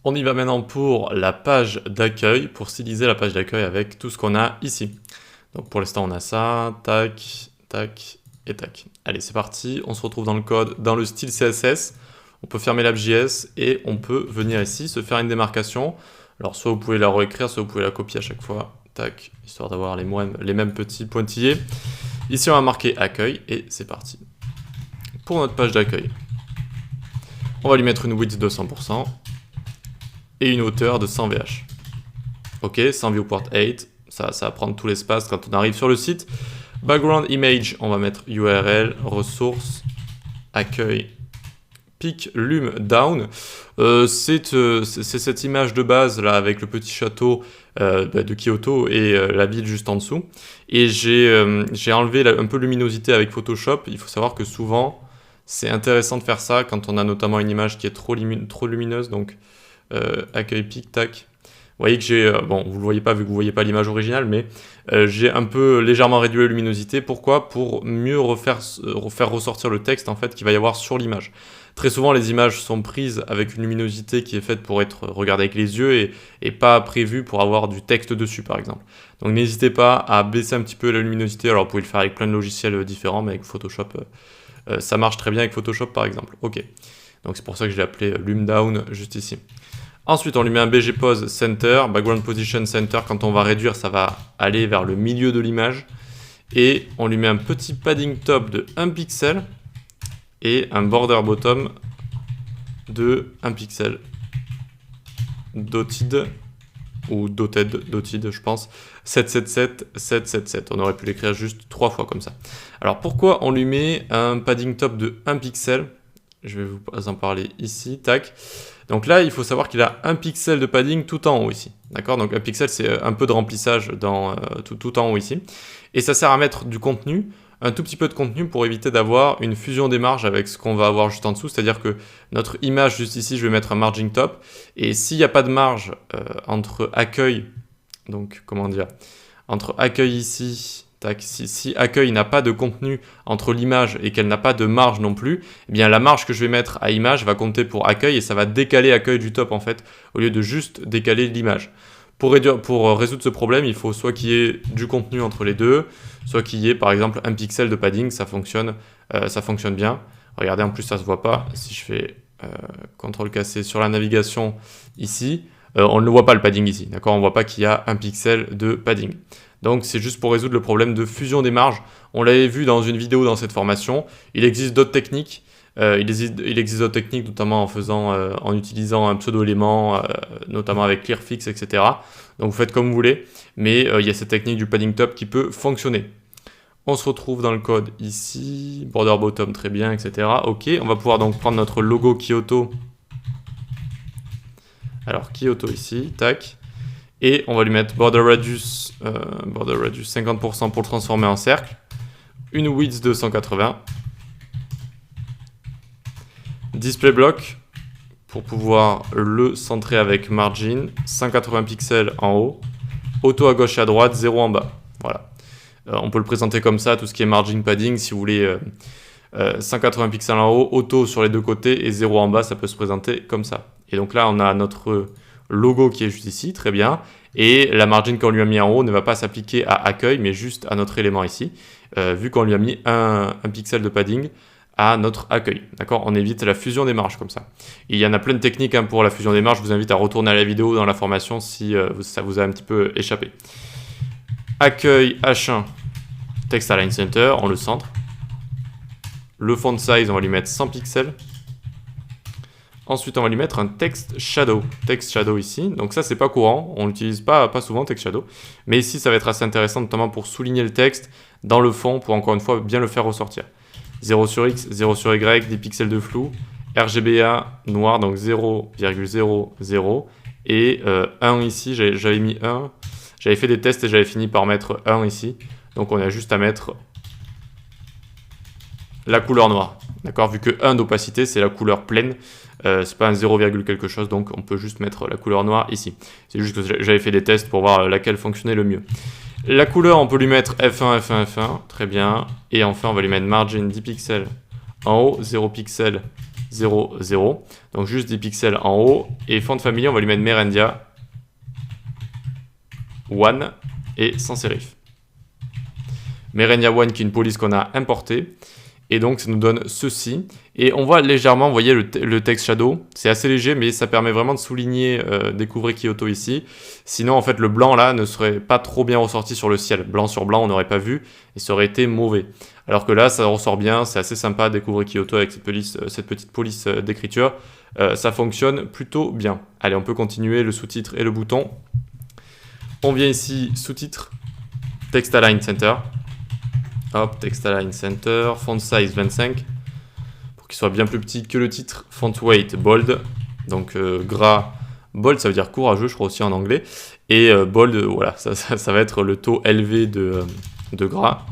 On y va maintenant pour la page d'accueil, pour styliser la page d'accueil avec tout ce qu'on a ici. Donc pour l'instant on a ça, tac, tac et tac. Allez c'est parti, on se retrouve dans le code, dans le style CSS. On peut fermer l'app.js et on peut venir ici se faire une démarcation. Alors soit vous pouvez la réécrire, soit vous pouvez la copier à chaque fois. Tac, histoire d'avoir les mêmes petits pointillés. Ici on va marquer accueil et c'est parti. Pour notre page d'accueil, on va lui mettre une width de 100%. Et une hauteur de 100 VH. Ok, 100 viewport 8, ça va prendre tout l'espace quand on arrive sur le site. Background image, on va mettre URL, ressources, accueil, pic, lume, down. C'est cette image de base là avec le petit château de Kyoto et la ville juste en dessous. Et j'ai enlevé un peu de luminosité avec Photoshop. Il faut savoir que souvent, c'est intéressant de faire ça quand on a notamment une image qui est trop lumineuse. Donc, accueil pic, tac. Vous voyez que j'ai, bon vous le voyez pas vu que vous voyez pas l'image originale, mais j'ai un peu légèrement réduit la luminosité. Pourquoi? Pour mieux refaire ressortir le texte en fait qu'il va y avoir sur l'image. Très souvent les images sont prises avec une luminosité qui est faite pour être regardée avec les yeux et pas prévue pour avoir du texte dessus par exemple. Donc n'hésitez pas à baisser un petit peu la luminosité. Alors vous pouvez le faire avec plein de logiciels différents, mais avec Photoshop ça marche très bien avec Photoshop par exemple. Ok. Donc c'est pour ça que je l'ai appelé Lume Down juste ici. Ensuite, on lui met un BG Pose Center, Background Position Center. Quand on va réduire, ça va aller vers le milieu de l'image. Et on lui met un petit padding top de 1 pixel et un border bottom de 1 pixel. Dotted, ou dotted, je pense. 777, 777. On aurait pu l'écrire juste 3 fois comme ça. Alors pourquoi on lui met un padding top de 1 pixel? Je vais vous en parler ici, tac. Donc là, il faut savoir qu'il a 1 pixel de padding tout en haut ici. D'accord? Donc 1 pixel, c'est un peu de remplissage dans, tout en haut ici. Et ça sert à mettre du contenu, un tout petit peu de contenu pour éviter d'avoir une fusion des marges avec ce qu'on va avoir juste en dessous. C'est-à-dire que notre image juste ici, je vais mettre un margin top. Et s'il n'y a pas de marge entre accueil, donc comment dire, entre accueil ici... Si accueil n'a pas de contenu entre l'image et qu'elle n'a pas de marge non plus, eh bien la marge que je vais mettre à image va compter pour accueil et ça va décaler accueil du top en fait, au lieu de juste décaler l'image. Pour résoudre ce problème, il faut soit qu'il y ait du contenu entre les deux, soit qu'il y ait par exemple 1 pixel de padding, ça fonctionne bien. Regardez, en plus ça se voit pas, si je fais CTRL-C sur la navigation ici, on ne voit pas le padding ici, d'accord? On ne voit pas qu'il y a 1 pixel de padding. Donc c'est juste pour résoudre le problème de fusion des marges. On l'avait vu dans une vidéo dans cette formation. Il existe d'autres techniques. Il existe d'autres techniques, notamment en utilisant un pseudo-élément, notamment avec Clearfix, etc. Donc vous faites comme vous voulez, mais il y a cette technique du padding top qui peut fonctionner. On se retrouve dans le code ici, border bottom très bien, etc. Ok, on va pouvoir donc prendre notre logo Kyoto. Alors Kyoto ici, tac. Et on va lui mettre border radius 50% pour le transformer en cercle. Une width de 180. Display block pour pouvoir le centrer avec margin. 180 pixels en haut. Auto à gauche et à droite, 0 en bas. Voilà. On peut le présenter comme ça, tout ce qui est margin padding. Si vous voulez 180 pixels en haut, auto sur les deux côtés et 0 en bas, ça peut se présenter comme ça. Et donc là, on a notre logo qui est juste ici, très bien. Et la margin qu'on lui a mis en haut ne va pas s'appliquer à accueil, mais juste à notre élément ici, vu qu'on lui a mis un pixel de padding à notre accueil. D'accord? On évite la fusion des marges comme ça. Et il y en a plein de techniques pour la fusion des marges. Je vous invite à retourner à la vidéo dans la formation si ça vous a un petit peu échappé. Accueil H1, Text Align Center, on le centre. Le font size, on va lui mettre 100 pixels. Ensuite, on va lui mettre un text shadow ici. Donc ça, c'est pas courant. On l'utilise pas souvent, text shadow. Mais ici, ça va être assez intéressant, notamment pour souligner le texte dans le fond, pour encore une fois bien le faire ressortir. 0 sur X, 0 sur Y, des pixels de flou. RGBA noir, donc 0,00. Et 1 ici, j'avais mis 1. J'avais fait des tests et j'avais fini par mettre 1 ici. Donc on a juste à mettre la couleur noire. D'accord? Vu que 1 d'opacité, c'est la couleur pleine. C'est pas un 0, quelque chose, donc on peut juste mettre la couleur noire ici. C'est juste que j'avais fait des tests pour voir laquelle fonctionnait le mieux. La couleur, on peut lui mettre F1, F1, F1, très bien. Et enfin, on va lui mettre margin 10 pixels en haut, 0 pixels, 0, 0. Donc juste 10 pixels en haut. Et font family, on va lui mettre Merendia 1 et sans serif. Merendia 1 qui est une police qu'on a importée. Et donc ça nous donne ceci. Et on voit légèrement, vous voyez le text shadow, c'est assez léger, mais ça permet vraiment de souligner découvrez Kyoto ici. Sinon en fait le blanc là ne serait pas trop bien ressorti sur le ciel. Blanc sur blanc on n'aurait pas vu et ça aurait été mauvais. Alors que là ça ressort bien, c'est assez sympa découvrir Kyoto avec cette petite police d'écriture. Ça fonctionne plutôt bien. Allez, on peut continuer le sous-titre et le bouton. On vient ici, sous-titre, text align center. Hop, text align center, font size 25, pour qu'il soit bien plus petit que le titre. Font weight bold, donc gras, bold ça veut dire courageux, je crois aussi en anglais. Et bold, voilà, ça va être le taux élevé de gras.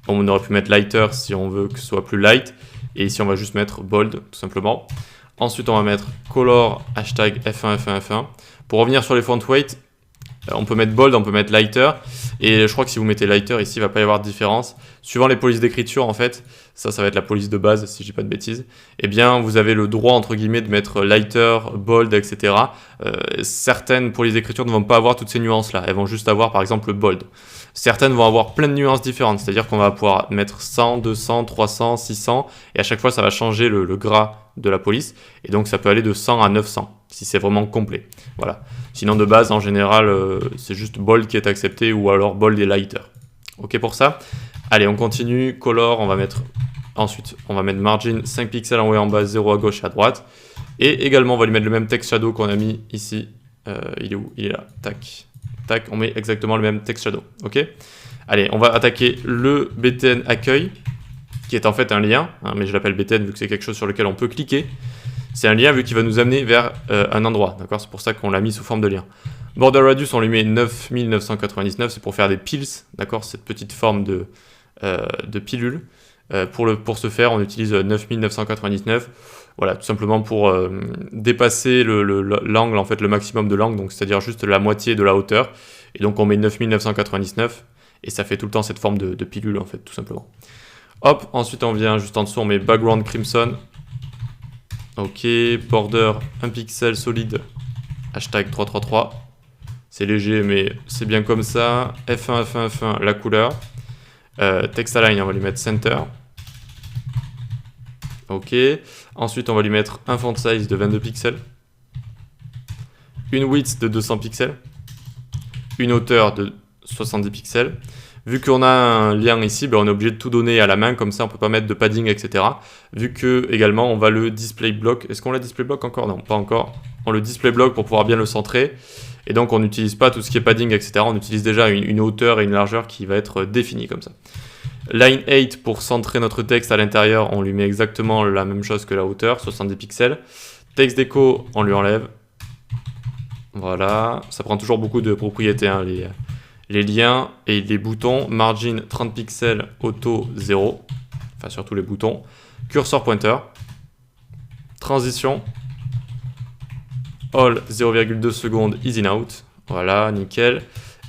On aurait pu mettre lighter si on veut que ce soit plus light. Et ici on va juste mettre bold, tout simplement. Ensuite on va mettre color, hashtag F1, F1, F1. Pour revenir sur les font weight, on peut mettre bold, on peut mettre lighter. Et je crois que si vous mettez lighter ici, il ne va pas y avoir de différence. Suivant les polices d'écriture, en fait, ça va être la police de base, si je dis pas de bêtises, eh bien, vous avez le droit, entre guillemets, de mettre lighter, bold, etc. Certaines polices d'écriture ne vont pas avoir toutes ces nuances-là. Elles vont juste avoir, par exemple, le bold. Certaines vont avoir plein de nuances différentes. C'est-à-dire qu'on va pouvoir mettre 100, 200, 300, 600. Et à chaque fois, ça va changer le gras de la police. Et donc, ça peut aller de 100 à 900, si c'est vraiment complet. Voilà. Sinon, de base, en général, c'est juste bold qui est accepté ou alors bold et lighter. OK pour ça? Allez, on continue. Color, on va mettre ensuite, on va mettre margin 5 pixels en haut et en bas, 0 à gauche et à droite. Et également, on va lui mettre le même text shadow qu'on a mis ici. Il est où? Il est là. Tac. Tac, on met exactement le même text shadow. OK? Allez, on va attaquer le BTN accueil, qui est en fait un lien, hein, mais je l'appelle BTN vu que c'est quelque chose sur lequel on peut cliquer. C'est un lien vu qu'il va nous amener vers un endroit, d'accord? C'est pour ça qu'on l'a mis sous forme de lien. Border radius, on lui met 9999, c'est pour faire des piles, d'accord? Cette petite forme de pilule. Pour ce faire, on utilise 9999. Voilà, tout simplement pour dépasser l'angle, en fait, le maximum de l'angle, donc c'est-à-dire juste la moitié de la hauteur. Et donc on met 9999 et ça fait tout le temps cette forme de pilule, en fait, tout simplement. Hop, ensuite on vient juste en dessous, on met background crimson. Ok, border 1 pixel solide, hashtag 333. C'est léger, mais c'est bien comme ça. F1, F1, F1, la couleur. Text align, on va lui mettre center. Ok. Ensuite, on va lui mettre un font size de 22 pixels. Une width de 200 pixels. Une hauteur de 70 pixels. Vu qu'on a un lien ici, ben on est obligé de tout donner à la main, comme ça on ne peut pas mettre de padding, etc. Vu que également on va le display block. Est-ce qu'on l'a display block encore? Non, pas encore. On le display block pour pouvoir bien le centrer. Et donc on n'utilise pas tout ce qui est padding, etc. On utilise déjà une hauteur et une largeur qui va être définie comme ça. Line 8 pour centrer notre texte à l'intérieur, on lui met exactement la même chose que la hauteur, 70 pixels. Text déco, on lui enlève. Voilà, ça prend toujours beaucoup de propriétés, hein, les liens et les boutons. Margin 30 pixels, auto 0, enfin surtout les boutons. Cursor pointer. Transition. All 0,2 secondes, easy out. Voilà, nickel.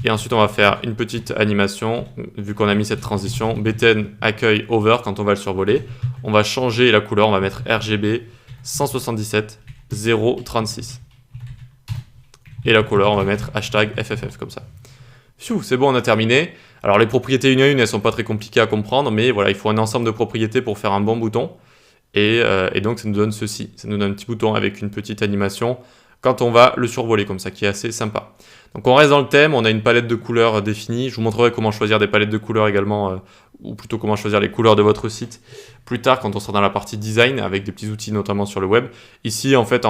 Et ensuite, on va faire une petite animation, vu qu'on a mis cette transition. BTN accueil over quand on va le survoler. On va changer la couleur, on va mettre RGB 177 036. Et la couleur, on va mettre hashtag FFF comme ça. C'est bon, on a terminé. Alors les propriétés une à une, elles sont pas très compliquées à comprendre, mais voilà, il faut un ensemble de propriétés pour faire un bon bouton. Et donc ça nous donne ceci, ça nous donne un petit bouton avec une petite animation quand on va le survoler comme ça, qui est assez sympa. Donc on reste dans le thème, on a une palette de couleurs définie. Je vous montrerai comment choisir des palettes de couleurs également, ou plutôt comment choisir les couleurs de votre site plus tard quand on sera dans la partie design avec des petits outils notamment sur le web. Ici en fait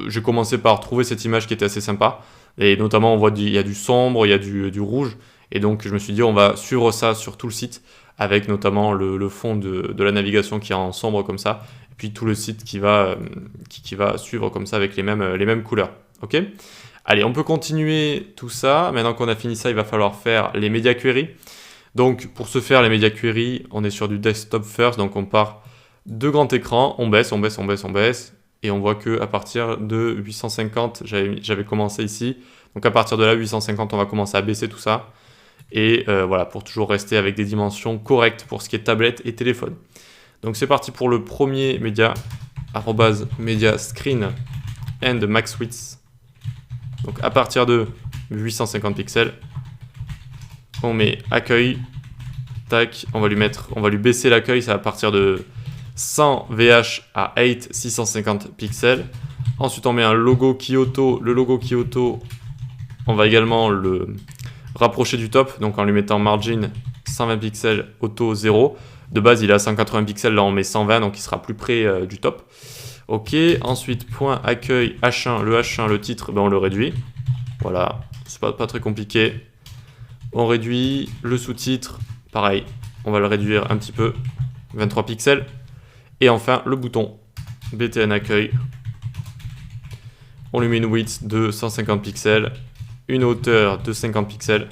j'ai commencé par trouver cette image qui était assez sympa. Et notamment on voit il y a du sombre, il y a du rouge. Et donc je me suis dit on va suivre ça sur tout le site avec notamment le fond de la navigation qui est en sombre comme ça. Et puis tout le site qui va suivre comme ça avec les mêmes couleurs. Ok ? Allez, on peut continuer tout ça. Maintenant qu'on a fini ça, il va falloir faire les media queries. Donc pour ce faire, les media queries, on est sur du desktop first. Donc on part de grand écran, on baisse, on baisse, on baisse, on baisse. Et on voit qu'à partir de 850, j'avais commencé ici. Donc à partir de là, 850, on va commencer à baisser tout ça. Et voilà, pour toujours rester avec des dimensions correctes pour ce qui est tablette et téléphone. Donc c'est parti pour le premier média @media screen and max width. Donc à partir de 850 pixels, on met accueil. Tac, on va lui baisser l'accueil, ça va partir de 100 VH à 8 650 pixels. Ensuite, on met un logo Kyoto. Le logo Kyoto, on va également le rapprocher du top, donc en lui mettant margin 120 pixels, auto 0. De base, il est à 180 pixels, là on met 120, donc il sera plus près du top. Ok, ensuite, point accueil H1, le titre, ben on le réduit. Voilà, c'est pas très compliqué. On réduit le sous-titre, pareil, on va le réduire un petit peu, 23 pixels. Et enfin, le bouton BTN accueil. On lui met une width de 150 pixels, une hauteur de 50 pixels.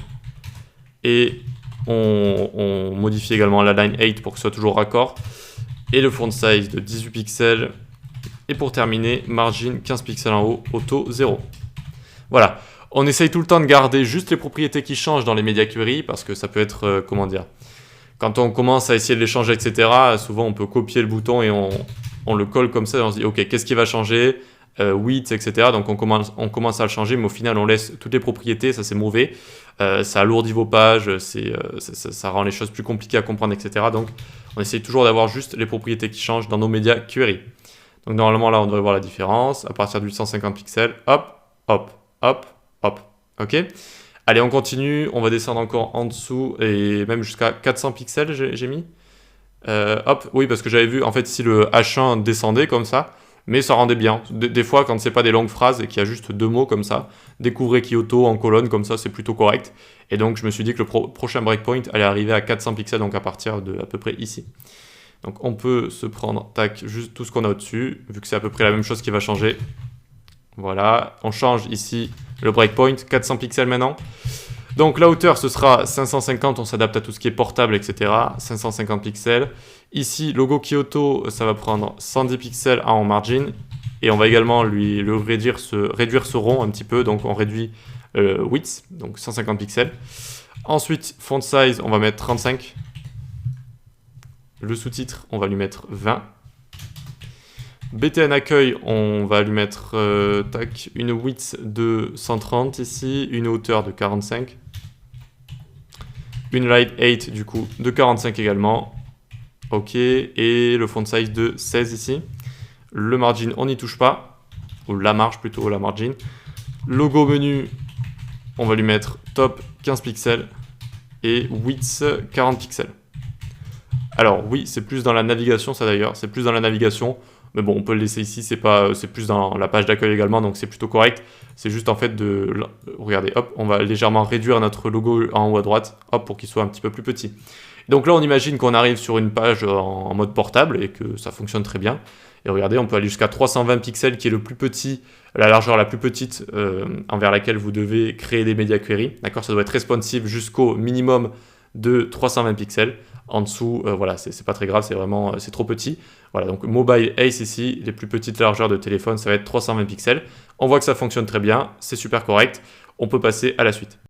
Et on modifie également la line 8 pour que ce soit toujours raccord. Et le font size de 18 pixels. Et pour terminer, margin 15 pixels en haut, auto 0. Voilà. On essaye tout le temps de garder juste les propriétés qui changent dans les media query parce que ça peut être, comment dire, quand on commence à essayer de les changer, etc., souvent on peut copier le bouton et on le colle comme ça et on se dit, ok, qu'est-ce qui va changer, width, etc. Donc on commence à le changer, mais au final on laisse toutes les propriétés, ça c'est mauvais, ça alourdit vos pages, ça rend les choses plus compliquées à comprendre, etc. Donc on essaye toujours d'avoir juste les propriétés qui changent dans nos media query. Donc normalement là on devrait voir la différence, à partir de 850 pixels, hop, hop, hop, hop, ok. Allez, on continue, on va descendre encore en dessous et même jusqu'à 400 pixels j'ai mis. Hop, oui, parce que j'avais vu en fait si le H1 descendait comme ça, mais ça rendait bien. Des fois, quand c'est pas des longues phrases et qu'il y a juste deux mots comme ça, découvrez Kyoto en colonne comme ça, c'est plutôt correct. Et donc je me suis dit que le prochain breakpoint allait arriver à 400 pixels, donc à partir de à peu près ici. Donc on peut se prendre, tac, juste tout ce qu'on a au-dessus, vu que c'est à peu près la même chose qui va changer. Voilà, on change ici le breakpoint, 400 pixels maintenant. Donc la hauteur, ce sera 550, on s'adapte à tout ce qui est portable, etc. 550 pixels. Ici, logo Kyoto, ça va prendre 110 pixels en margin. Et on va également réduire ce rond un petit peu, donc on réduit width, donc 150 pixels. Ensuite, font size, on va mettre 35. Le sous-titre, on va lui mettre 20. BTN accueil, on va lui mettre une width de 130 ici, une hauteur de 45. Une light 8 du coup de 45 également. Ok, et le font size de 16 ici. Le margin, on n'y touche pas. Ou la marge plutôt, la margin. Logo menu, on va lui mettre top 15 pixels. Et width 40 pixels. Alors oui, c'est plus dans la navigation ça d'ailleurs, c'est plus dans la navigation. Mais bon, on peut le laisser ici, c'est plus dans la page d'accueil également, donc c'est plutôt correct. C'est juste en fait regardez, hop, on va légèrement réduire notre logo en haut à droite, hop, pour qu'il soit un petit peu plus petit. Donc là, on imagine qu'on arrive sur une page en mode portable et que ça fonctionne très bien. Et regardez, on peut aller jusqu'à 320 pixels, qui est le plus petit, la largeur la plus petite envers laquelle vous devez créer des media query. D'accord, ça doit être responsive jusqu'au minimum de 320 pixels. En dessous, voilà, c'est pas très grave, c'est trop petit. Voilà, donc Mobile Ace ici, les plus petites largeurs de téléphone, ça va être 320 pixels. On voit que ça fonctionne très bien, c'est super correct. On peut passer à la suite.